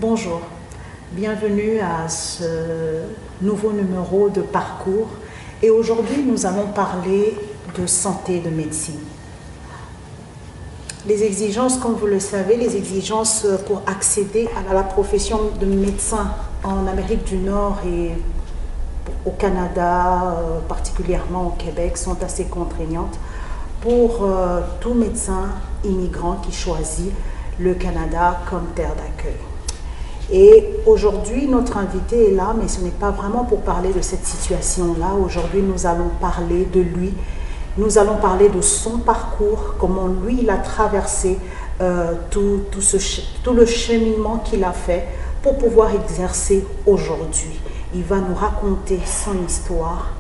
Bonjour, bienvenue à ce nouveau numéro de Parcours et aujourd'hui nous allons parler de santé, de médecine. Les exigences, comme vous le savez, les exigences pour accéder à la profession de médecin en Amérique du Nord et au Canada, particulièrement au Québec, sont assez contraignantes pour tout médecin immigrant qui choisit le Canada comme terre d'accueil. Et aujourd'hui, notre invité est là, mais ce n'est pas vraiment pour parler de cette situation-là. Aujourd'hui, nous allons parler de lui. Nous allons parler de son parcours, comment lui, il a traversé tout le cheminement qu'il a fait pour pouvoir exercer aujourd'hui. Il va nous raconter son histoire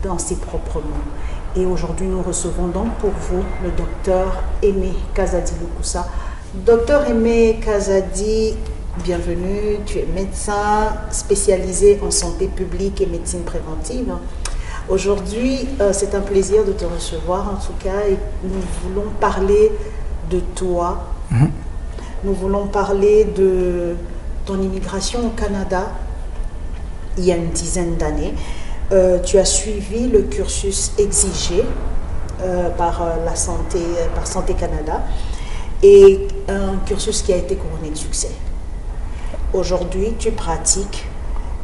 dans ses propres mots. Et aujourd'hui, nous recevons donc pour vous le docteur Aimé Kazadi Lukusa. Docteur Aimé Kazadi, bienvenue, tu es médecin spécialisé en santé publique et médecine préventive. Aujourd'hui, c'est un plaisir de te recevoir en tout cas et nous voulons parler de toi. Nous voulons parler de ton immigration au Canada il y a une dizaine d'années. Tu as suivi le cursus exigé par Santé Canada et un cursus qui a été couronné de succès. Aujourd'hui, tu pratiques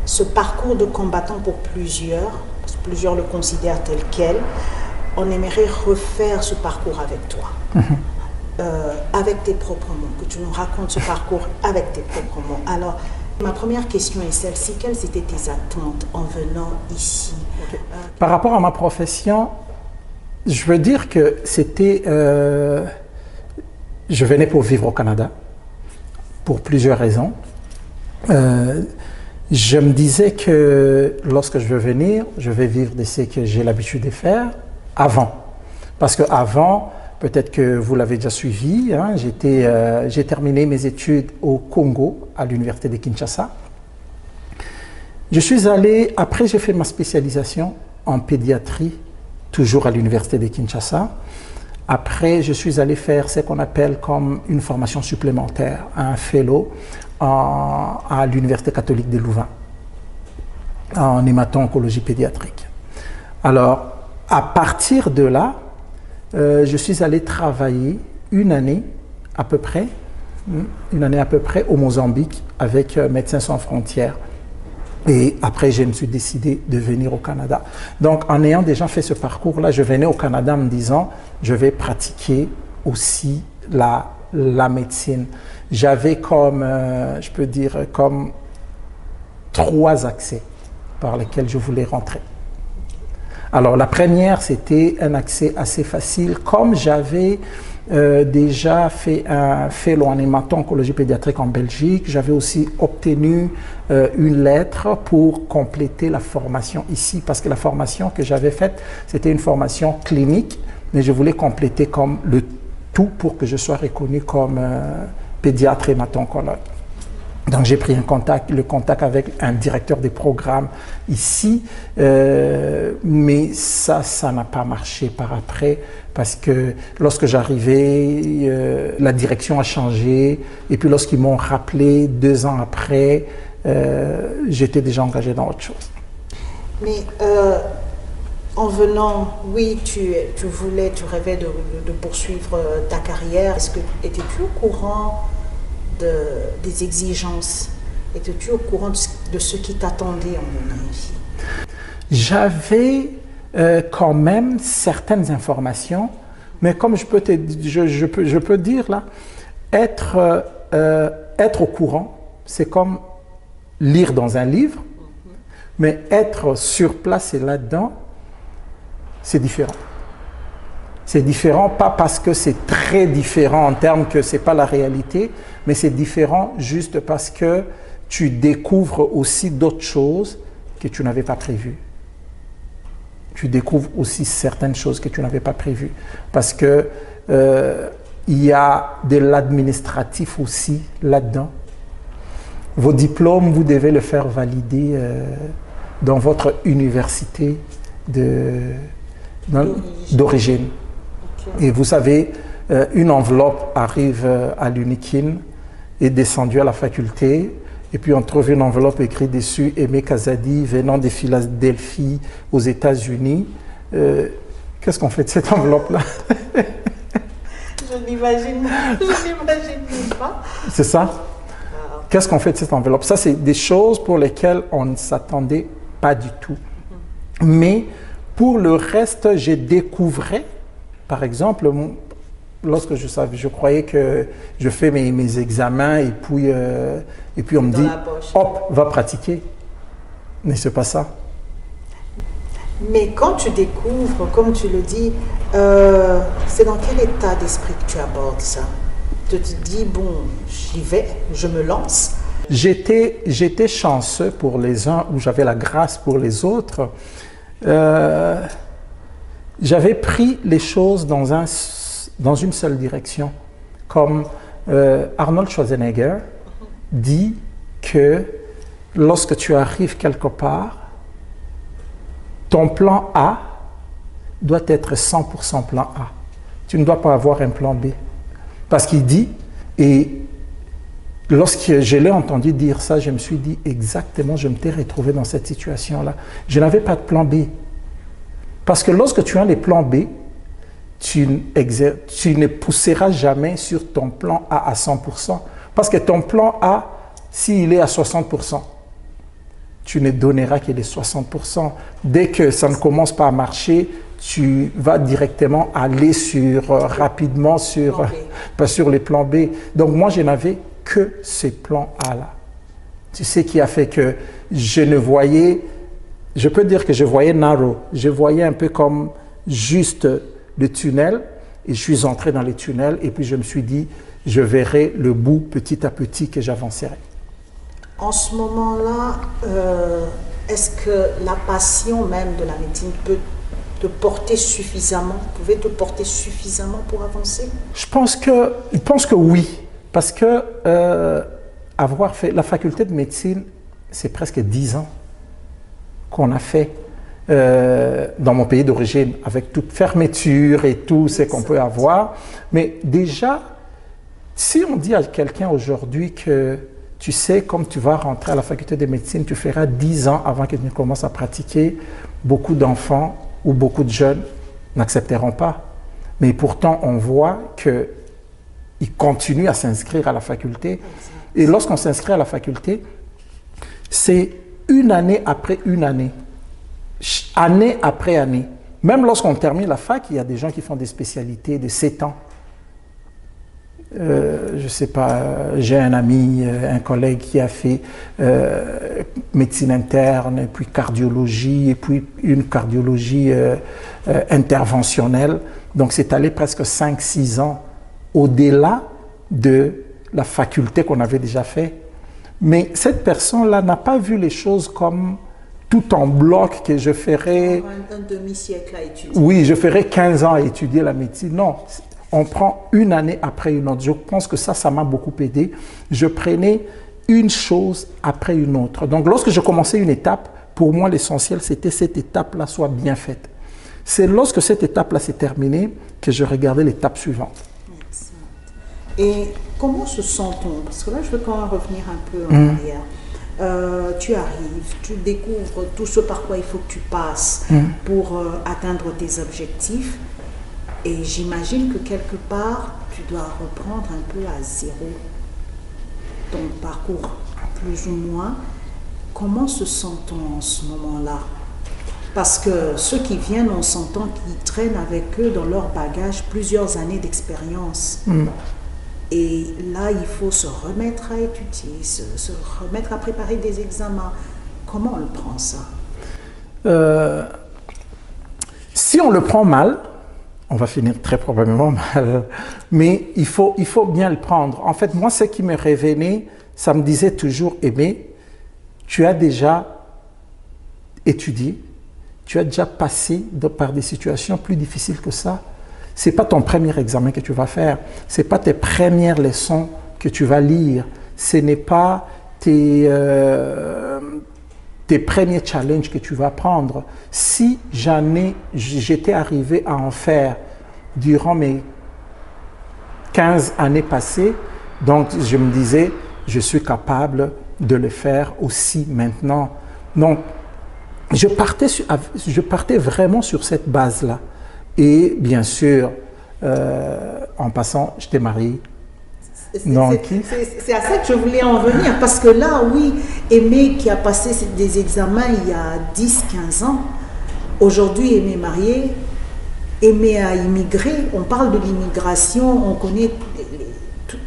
ce parcours de combattant pour plusieurs, parce que plusieurs le considèrent tel quel. On aimerait refaire ce parcours avec toi, avec tes propres mots, que tu nous racontes ce parcours avec tes propres mots. Alors, ma première question est celle-ci, quelles étaient tes attentes en venant ici? Par rapport à ma profession, je veux dire que c'était... je venais pour vivre au Canada, pour plusieurs raisons. Je me disais que lorsque je veux venir, je vais vivre de ce que j'ai l'habitude de faire avant. Parce qu'avant, peut-être que vous l'avez déjà suivi, hein, j'ai terminé mes études au Congo, à l'université de Kinshasa. Je suis allé, après j'ai fait ma spécialisation en pédiatrie, toujours à l'université de Kinshasa. Après, je suis allé faire ce qu'on appelle comme une formation supplémentaire, un fellow à l'Université catholique de Louvain, en hémato-oncologie pédiatrique. Alors, à partir de là, je suis allé travailler une année à peu près au Mozambique avec Médecins sans frontières. Et après, je me suis décidé de venir au Canada. Donc, en ayant déjà fait ce parcours-là, je venais au Canada en me disant, je vais pratiquer aussi la médecine. J'avais comme, je peux dire, comme 3 accès par lesquels je voulais rentrer. Alors, la première, c'était un accès assez facile. Comme j'avais déjà fait un fellow en hémato-oncologie pédiatrique en Belgique, j'avais aussi obtenu une lettre pour compléter la formation ici, parce que la formation que j'avais faite, c'était une formation clinique, mais je voulais compléter comme le tout pour que je sois reconnu comme pédiatre hémato-oncologue. Donc j'ai pris le contact avec un directeur des programmes ici, mais ça n'a pas marché par après, parce que lorsque j'arrivais, la direction a changé, et puis lorsqu'ils m'ont rappelé 2 ans après, j'étais déjà engagé dans autre chose. Mais en venant, oui, tu rêvais de poursuivre ta carrière. Étais-tu au courant des exigences? Étais-tu au courant de ce qui t'attendait en venant ici? J'avais quand même certaines informations, mais comme je peux dire là, être au courant, c'est comme lire dans un livre, mais être sur place et là-dedans, c'est différent. C'est différent, pas parce que c'est très différent en termes que ce n'est pas la réalité, mais c'est différent juste parce que tu découvres aussi d'autres choses que tu n'avais pas prévues. Tu découvres aussi certaines choses que tu n'avais pas prévues. Parce que il y a de l'administratif aussi là-dedans. Vos diplômes, vous devez le faire valider dans votre université d'origine. Okay. Et vous savez, une enveloppe arrive à l'UNIKIN et descendu à la faculté. Et puis on trouve une enveloppe écrite dessus, Aimé Kazadi, venant de Philadelphie aux États-Unis. Qu'est-ce qu'on fait de cette enveloppe-là? Je n'imagine pas. C'est ça? Qu'est-ce qu'on fait de cette enveloppe? Ça, c'est des choses pour lesquelles on ne s'attendait pas du tout. Mais pour le reste, j'ai découvert, par exemple, lorsque je croyais que je fais mes examens et puis on me dit, hop, va pratiquer. Mais c'est pas ça. Mais quand tu découvres, comme tu le dis, c'est dans quel état d'esprit que tu abordes ça? Tu te dis, bon, j'y vais, je me lance. J'étais chanceux pour les uns ou j'avais la grâce pour les autres. J'avais pris les choses dans une seule direction. Comme Arnold Schwarzenegger dit que lorsque tu arrives quelque part, ton plan A doit être 100% plan A. Tu ne dois pas avoir un plan B. Parce qu'il dit, et lorsque je l'ai entendu dire ça, je me suis dit exactement, je me t'ai retrouvé dans cette situation-là. Je n'avais pas de plan B. Parce que lorsque tu as les plans B, tu ne pousseras jamais sur ton plan A à 100%. Parce que ton plan A, s'il est à 60%, tu ne donneras que les 60%. Dès que ça ne commence pas à marcher, tu vas directement aller rapidement sur les plans B. Donc moi, je n'avais que ces plans A-là. Tu sais qui a fait que je peux dire que je voyais narrow, je voyais un peu comme juste le tunnel, et je suis entré dans les tunnels, et puis je me suis dit, je verrai le bout petit à petit que j'avancerai. En ce moment-là, est-ce que la passion même de la médecine pouvait te porter suffisamment pour avancer? Je pense que oui, parce que avoir fait la faculté de médecine, c'est presque 10 ans qu'on a fait dans mon pays d'origine, avec toute fermeture et tout ce qu'on peut avoir. Mais déjà, si on dit à quelqu'un aujourd'hui que tu sais, comme tu vas rentrer à la faculté de médecine, tu feras 10 ans avant que tu ne commences à pratiquer, beaucoup d'enfants ou beaucoup de jeunes n'accepteront pas. Mais pourtant, on voit qu'ils continuent à s'inscrire à la faculté. Et lorsqu'on s'inscrit à la faculté, c'est une année après une année, année après année. Même lorsqu'on termine la fac, il y a des gens qui font des spécialités de 7 ans. Je ne sais pas, j'ai un ami, un collègue qui a fait médecine interne, puis cardiologie, et puis une cardiologie interventionnelle. Donc c'est allé presque 5-6 ans au-delà de la faculté qu'on avait déjà fait. Mais cette personne-là n'a pas vu les choses comme tout en bloc que je ferais... Un demi-siècle à étudier. Oui, je ferais 15 ans à étudier la médecine. Non, on prend une année après une autre. Je pense que ça m'a beaucoup aidé. Je prenais une chose après une autre. Donc, lorsque je commençais une étape, pour moi, l'essentiel, c'était cette étape-là soit bien faite. C'est lorsque cette étape-là s'est terminée que je regardais l'étape suivante. Et comment se sent-on? Parce que là, je veux quand même revenir un peu en arrière. Tu arrives, tu découvres tout ce par quoi il faut que tu passes pour atteindre tes objectifs. Et j'imagine que quelque part, tu dois reprendre un peu à zéro ton parcours, plus ou moins. Comment se sent-on en ce moment-là? Parce que ceux qui viennent, on s'entend qu'ils traînent avec eux dans leur bagage plusieurs années d'expérience. Et là, il faut se remettre à étudier, se remettre à préparer des examens. Comment on le prend, ça? Si on le prend mal, on va finir très probablement mal. Mais il faut bien le prendre. En fait, moi, ce qui me revenait, ça me disait toujours, Aimé, tu as déjà étudié, tu as déjà passé par des situations plus difficiles que ça. Ce n'est pas ton premier examen que tu vas faire, ce n'est pas tes premières leçons que tu vas lire, ce n'est pas tes premiers challenges que tu vas prendre. Si j'étais arrivé à en faire durant mes 15 années passées, Donc, je me disais, je suis capable de le faire aussi maintenant. Donc, je partais vraiment sur cette base-là. Et bien sûr, en passant, j'étais marié. C'est à ça que je voulais en venir, parce que là, oui, Aimé qui a passé des examens il y a 10-15 ans, aujourd'hui Aimé est marié, Aimé a immigré, on parle de l'immigration, on connaît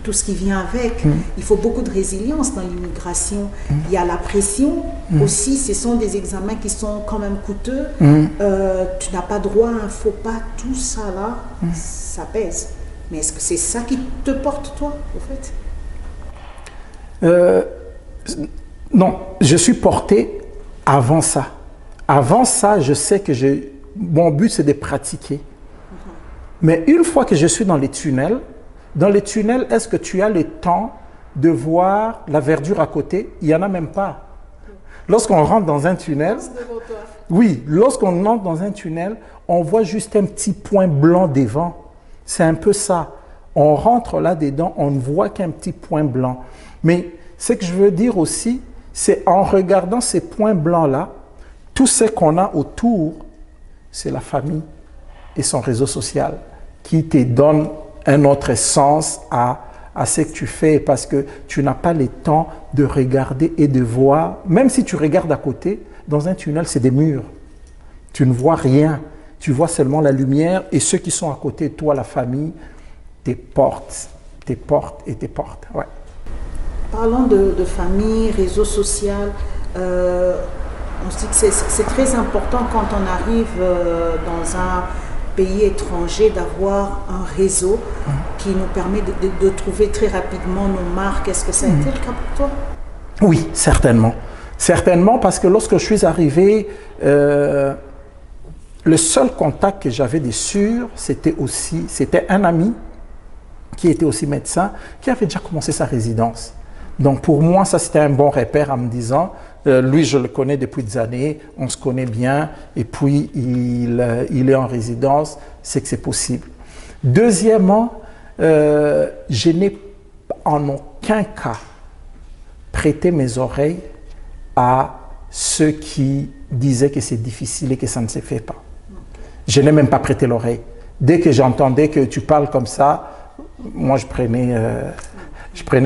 tout ce qui vient avec. Il faut beaucoup de résilience dans l'immigration. Il y a la pression aussi, ce sont des examens qui sont quand même coûteux. Tu n'as pas droit à un faux pas, tout ça là, ça pèse. Mais est-ce que c'est ça qui te porte, toi, au fait? Non, je suis porté avant ça. Avant ça, je sais que mon but, c'est de pratiquer. Mais une fois que je suis dans les tunnels, est-ce que tu as le temps de voir la verdure à côté? Il n'y en a même pas. Lorsqu'on rentre dans un tunnel, oui, lorsqu'on entre dans un tunnel, on voit juste un petit point blanc devant. C'est un peu ça. On rentre là-dedans, on ne voit qu'un petit point blanc. Mais ce que je veux dire aussi, c'est en regardant ces points blancs-là, tout ce qu'on a autour, c'est la famille et son réseau social qui te donne un autre sens à ce que tu fais, parce que tu n'as pas le temps de regarder et de voir. Même si tu regardes à côté, dans un tunnel, c'est des murs. Tu ne vois rien. Tu vois seulement la lumière, et ceux qui sont à côté de toi, la famille, tes portes. Ouais. Parlons de famille, réseau social. On se dit que c'est très important quand on arrive dans un pays étranger d'avoir un réseau qui nous permet de trouver très rapidement nos marques. Est-ce que ça a été le cas pour toi? Oui, certainement. Certainement, parce que lorsque je suis arrivé, le seul contact que j'avais de sûr, c'était un ami qui était aussi médecin, qui avait déjà commencé sa résidence. Donc pour moi, ça c'était un bon repère en me disant, lui je le connais depuis des années, on se connaît bien, et puis il est en résidence, c'est que c'est possible. Deuxièmement, je n'ai en aucun cas prêté mes oreilles à ceux qui disaient que c'est difficile et que ça ne se fait pas. Je n'ai même pas prêté l'oreille. Dès que j'entendais que tu parles comme ça, moi je prenais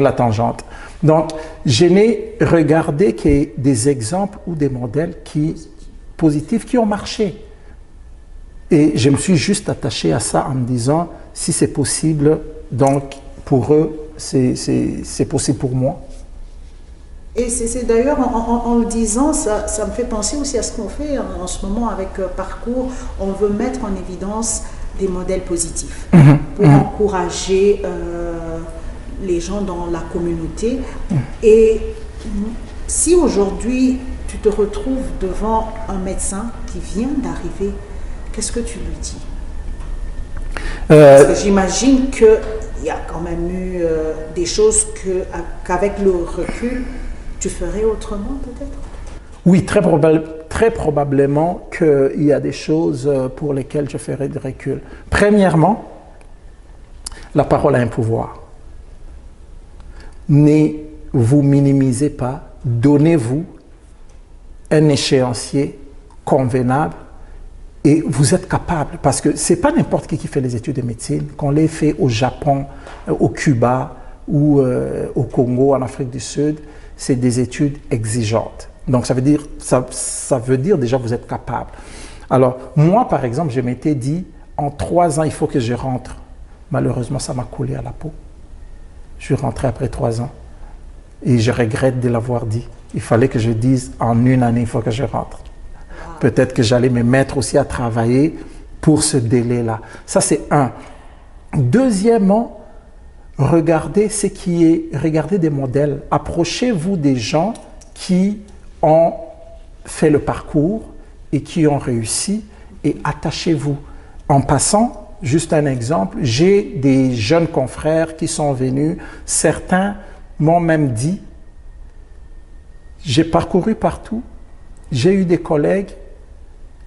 la tangente. Donc, je n'ai regardé que des exemples ou des modèles positifs qui ont marché. Et je me suis juste attaché à ça en me disant, si c'est possible, donc pour eux, c'est possible pour moi. Et c'est d'ailleurs, en le disant, ça me fait penser aussi à ce qu'on fait en ce moment avec Parcours. On veut mettre en évidence des modèles positifs pour encourager les gens dans la communauté. Et si aujourd'hui, tu te retrouves devant un médecin qui vient d'arriver, qu'est-ce que tu lui dis? Parce que j'imagine qu'il y a quand même eu des choses qu'avec le recul, tu ferais autrement peut-être? Oui, très probablement qu'il y a des choses pour lesquelles je ferais du recul. Premièrement, la parole a un pouvoir. Ne vous minimisez pas, donnez-vous un échéancier convenable et vous êtes capable, parce que ce n'est pas n'importe qui fait les études de médecine, qu'on les fait au Japon, au Cuba ou au Congo, en Afrique du Sud. C'est des études exigeantes. Donc, ça veut dire déjà vous êtes capable. Alors, moi, par exemple, je m'étais dit, en 3 ans, il faut que je rentre. Malheureusement, ça m'a collé à la peau. Je suis rentré après 3 ans. Et je regrette de l'avoir dit. Il fallait que je dise, en 1 année, il faut que je rentre. Peut-être que j'allais me mettre aussi à travailler pour ce délai-là. Ça, c'est un. Deuxièmement, regardez des modèles. Approchez-vous des gens qui ont fait le parcours et qui ont réussi et attachez-vous. En passant, juste un exemple, j'ai des jeunes confrères qui sont venus, certains m'ont même dit, j'ai parcouru partout, j'ai eu des collègues,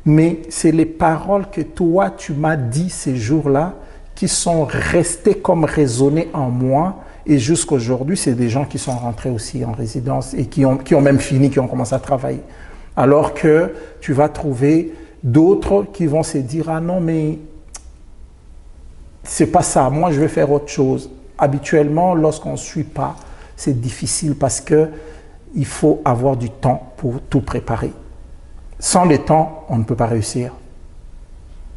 mais c'est les paroles que toi tu m'as dit ces jours-là qui sont restées comme résonnées en moi Et jusqu'aujourd'hui, c'est des gens qui sont rentrés aussi en résidence et qui ont même fini, qui ont commencé à travailler. Alors que tu vas trouver d'autres qui vont se dire « Ah non, mais c'est pas ça, moi je vais faire autre chose ». Habituellement, lorsqu'on ne suit pas, c'est difficile parce qu'il faut avoir du temps pour tout préparer. Sans le temps, on ne peut pas réussir.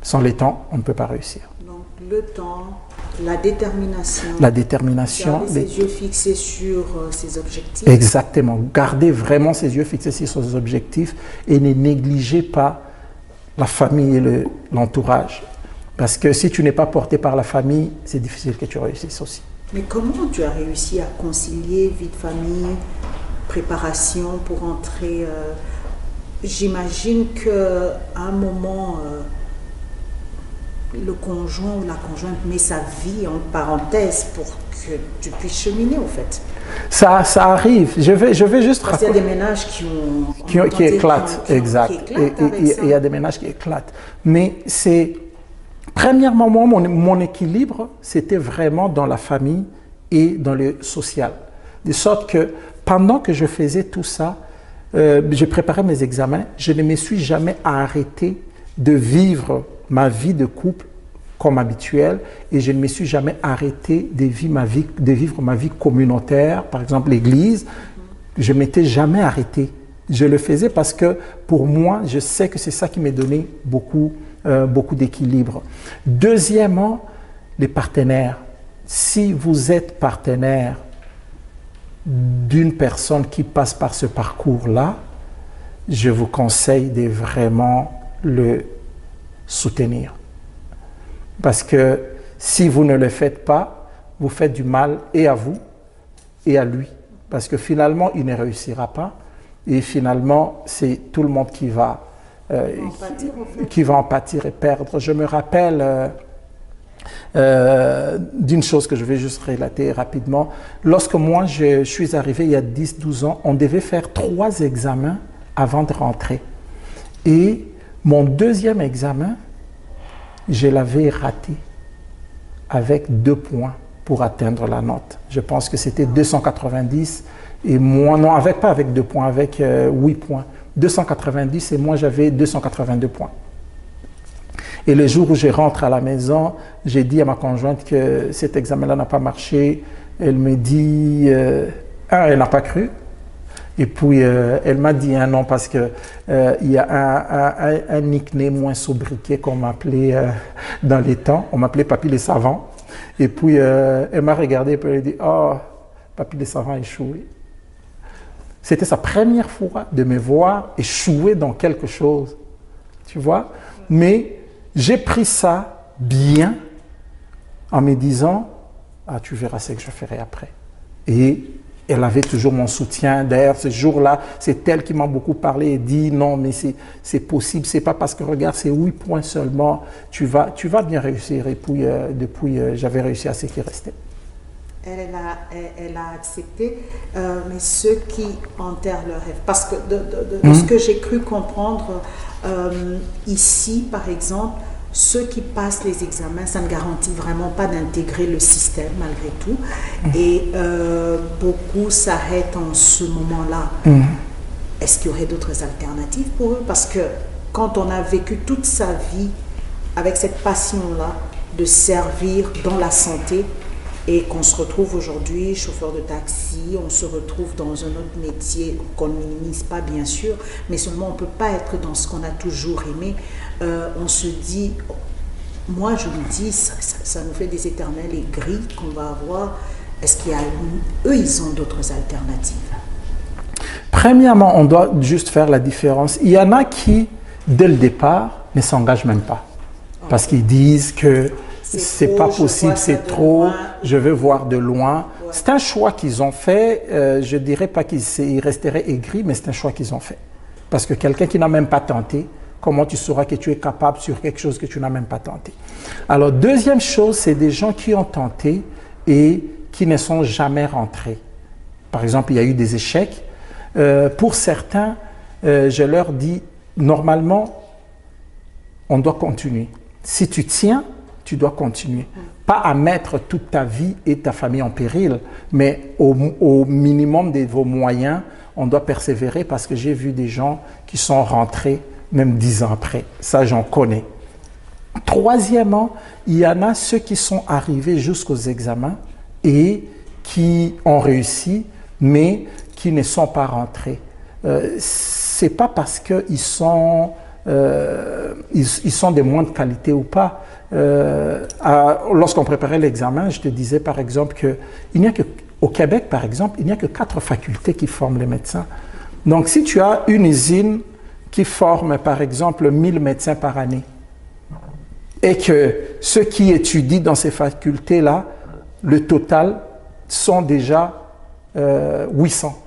Sans le temps, on ne peut pas réussir. Donc le temps, la détermination. La détermination. Garder ses yeux fixés sur ses objectifs. Exactement. Gardez vraiment ses yeux fixés sur ses objectifs et ne négligez pas la famille et l'entourage. Parce que si tu n'es pas porté par la famille, c'est difficile que tu réussisses aussi. Mais comment tu as réussi à concilier vie de famille, préparation pour entrer j'imagine qu'à un moment, le conjoint ou la conjointe met sa vie en parenthèse pour que tu puisses cheminer, au fait. Ça arrive. Je vais juste Parce qu'il y a des ménages qui éclatent, exact. Et il y a des ménages qui éclatent. Mais c'est, premièrement, mon équilibre, c'était vraiment dans la famille et dans le social. De sorte que pendant que je faisais tout ça, je préparais mes examens, je ne me suis jamais arrêté de vivre ma vie de couple comme habituel et je ne me suis jamais arrêté de vivre ma vie communautaire, par exemple l'église. Je ne m'étais jamais arrêté. Je le faisais parce que pour moi, je sais que c'est ça qui m'a donné beaucoup d'équilibre. Deuxièmement, les partenaires. Si vous êtes partenaire d'une personne qui passe par ce parcours-là, je vous conseille de vraiment le soutenir. Parce que si vous ne le faites pas, vous faites du mal et à vous et à lui. Parce que finalement, il ne réussira pas. Et finalement, c'est tout le monde qui va en pâtir et perdre. Je me rappelle d'une chose que je vais juste relater rapidement. Lorsque moi, je suis arrivé il y a 10-12 ans, on devait faire 3 examens avant de rentrer. Et mon deuxième examen, je l'avais raté avec 2 points pour atteindre la note. Je pense que c'était 290 et moi, non, pas avec 2 points, avec 8 points. 290 et moi j'avais 282 points. Et le jour où je rentre à la maison, j'ai dit à ma conjointe que cet examen-là n'a pas marché. Elle me dit, elle n'a pas cru. Et puis, elle m'a dit un nom parce qu'il y a un nickname moins sobriquet qu'on m'appelait dans les temps. On m'appelait Papy les Savants. Et puis, elle m'a regardé et puis elle a dit, oh, Papy les Savants a échoué. C'était sa première fois de me voir échouer dans quelque chose. Tu vois? Mais j'ai pris ça bien en me disant, ah, tu verras ce que je ferai après. Et elle avait toujours mon soutien. D'ailleurs, ce jour-là, c'est elle qui m'a beaucoup parlé et dit, non, mais c'est possible, c'est pas parce que, regarde, c'est 8 points seulement, tu vas bien réussir. Et puis, depuis, j'avais réussi à ce qui restait. Elle a accepté, mais ceux qui enterrent leur rêve, parce que de ce que j'ai cru comprendre, ici, par exemple, ceux qui passent les examens, ça ne garantit vraiment pas d'intégrer le système malgré tout. Et beaucoup s'arrêtent en ce moment-là. Est-ce qu'il y aurait d'autres alternatives pour eux? Parce que quand on a vécu toute sa vie avec cette passion-là de servir dans la santé, et qu'on se retrouve aujourd'hui chauffeur de taxi, on se retrouve dans un autre métier qu'on ne minimise pas bien sûr, mais seulement on ne peut pas être dans ce qu'on a toujours aimé. On se dit, moi je me dis, ça nous fait des éternels aigris qu'on va avoir. Est-ce qu'il y a, eux, ils ont d'autres alternatives? Premièrement, on doit juste faire la différence. Il y en a qui, dès le départ, ne s'engagent même pas. Parce qu'ils disent que c'est pas possible, c'est trop, je veux voir de loin. Ouais. C'est un choix qu'ils ont fait. Je ne dirais pas qu'ils resteraient aigris, mais c'est un choix qu'ils ont fait. Parce que quelqu'un qui n'a même pas tenté, comment tu sauras que tu es capable sur quelque chose que tu n'as même pas tenté? Alors, deuxième chose, c'est des gens qui ont tenté et qui ne sont jamais rentrés. Par exemple, il y a eu des échecs. Pour certains, je leur dis, normalement, on doit continuer. Si tu tiens, tu dois continuer. pas à mettre toute ta vie et ta famille en péril, mais au minimum de vos moyens, on doit persévérer parce que j'ai vu des gens qui sont rentrés même 10 ans après. Ça, j'en connais. Troisièmement, il y en a ceux qui sont arrivés jusqu'aux examens et qui ont réussi, mais qui ne sont pas rentrés. C'est pas parce qu'ils sont, ils sont de moindre qualité ou pas. Lorsqu'on préparait l'examen, je te disais par exemple qu'il n'y a que, au Québec par exemple, il n'y a que 4 facultés qui forment les médecins. Donc si tu as une usine qui forme par exemple 1000 médecins par année, et que ceux qui étudient dans ces facultés-là, le total sont déjà 800.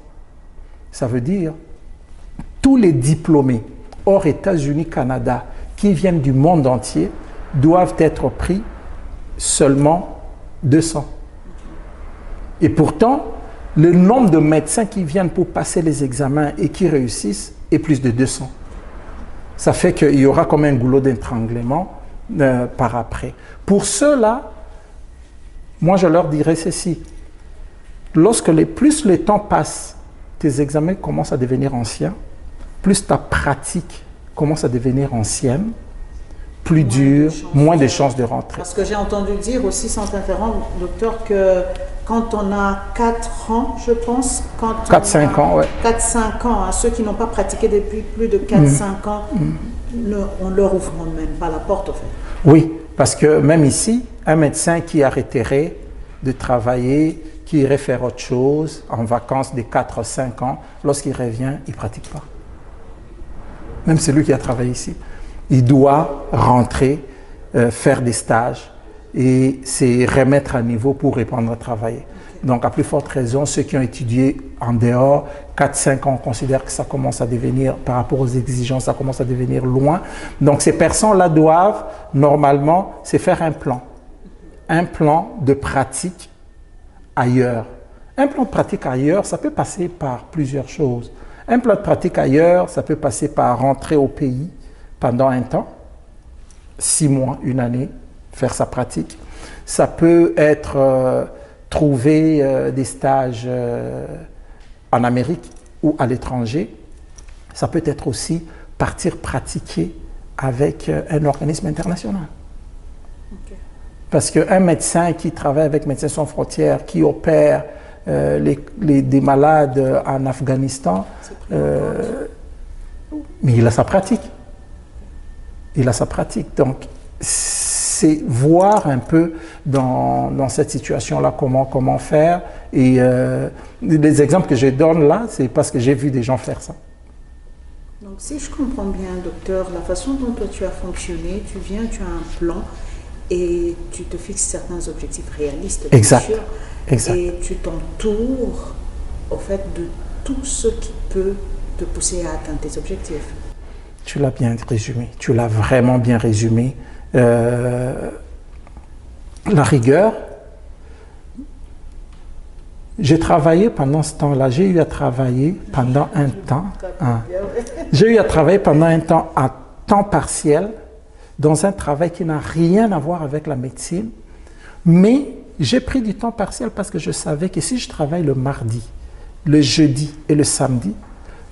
Ça veut dire tous les diplômés hors États-Unis, Canada, qui viennent du monde entier, doivent être pris seulement 200. Et pourtant, le nombre de médecins qui viennent pour passer les examens et qui réussissent est plus de 200. Ça fait qu'il y aura comme un goulot d'étranglement par après. Pour ceux-là, moi je leur dirais ceci. Lorsque plus le temps passe, tes examens commencent à devenir anciens, plus ta pratique commence à devenir ancienne, plus dure, moins de chances de rentrer. Parce que j'ai entendu dire aussi, sans t'interrompre, docteur, que quand on a 4 ans, je pense, 4-5 ans, ouais. 4-5 ans, hein, ceux qui n'ont pas pratiqué depuis plus de 4-5 ans, on leur ouvre même pas la porte, en fait. Oui, parce que même ici, un médecin qui arrêterait de travailler, qui irait faire autre chose, en vacances des 4-5 ans, lorsqu'il revient, il ne pratique pas. Même celui qui a travaillé ici. Il doit rentrer, faire des stages et se remettre à niveau pour reprendre à travailler. Donc, à plus forte raison, ceux qui ont étudié en dehors, 4-5 ans, on considère que ça commence à devenir, par rapport aux exigences, ça commence à devenir loin. Donc, ces personnes-là doivent, normalement, se faire un plan de pratique ailleurs. Un plan de pratique ailleurs, ça peut passer par plusieurs choses. Un plan de pratique ailleurs, ça peut passer par rentrer au pays pendant un temps, 6 mois, 1 année, faire sa pratique. Ça peut être trouver des stages en Amérique ou à l'étranger. Ça peut être aussi partir pratiquer avec un organisme international. Okay. Parce qu'un médecin qui travaille avec Médecins sans frontières, qui opère des malades en Afghanistan, mais il a sa pratique. Il a sa pratique. Donc, c'est voir un peu dans cette situation-là comment faire. Et les exemples que je donne là, c'est parce que j'ai vu des gens faire ça. Donc, si je comprends bien, docteur, la façon dont toi tu as fonctionné, tu viens, tu as un plan et tu te fixes certains objectifs réalistes, bien sûr. Exact. Et tu t'entoures, au fait, de tout ce qui peut te pousser à atteindre tes objectifs. Tu l'as bien résumé, tu l'as vraiment bien résumé. La rigueur, j'ai travaillé pendant ce temps-là, j'ai eu à travailler pendant un temps, à temps partiel, dans un travail qui n'a rien à voir avec la médecine, mais j'ai pris du temps partiel parce que je savais que si je travaille le mardi, le jeudi et le samedi,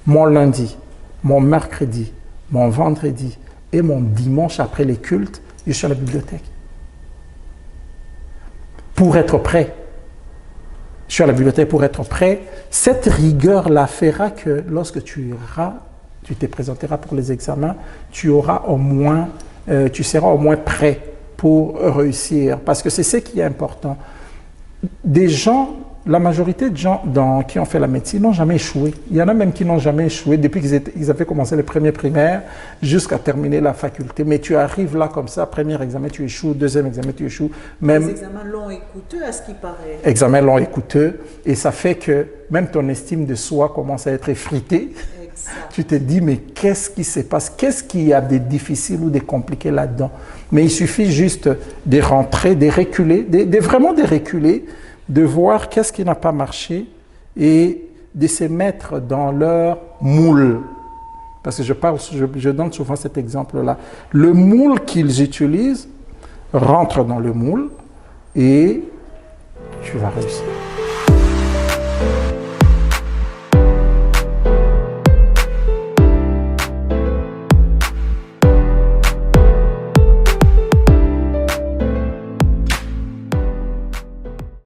mon lundi, mon mercredi, mon vendredi et mon dimanche après les cultes, je suis à la bibliothèque. Pour être prêt. Je suis à la bibliothèque pour être prêt. Cette rigueur-là fera que lorsque tu te présenteras pour les examens, tu seras au moins prêt pour réussir. Parce que c'est ce qui est important. Des gens, la majorité de gens qui ont fait la médecine n'ont jamais échoué. Il y en a même qui n'ont jamais échoué depuis qu'ils avaient commencé les premiers primaires jusqu'à terminer la faculté. Mais tu arrives là comme ça, premier examen tu échoues, deuxième examen tu échoues. Même les examens longs et coûteux à ce qui paraît. Examens longs et coûteux. Et ça fait que même ton estime de soi commence à être effritée. Exact. Tu te dis, mais qu'est-ce qui se passe? Qu'est-ce qu'il y a de difficile ou de compliqué là-dedans? Mais il suffit juste de rentrer, de reculer, vraiment de reculer, de voir qu'est-ce qui n'a pas marché et de se mettre dans leur moule. Parce que je donne souvent cet exemple-là. Le moule qu'ils utilisent rentre dans le moule et tu vas réussir.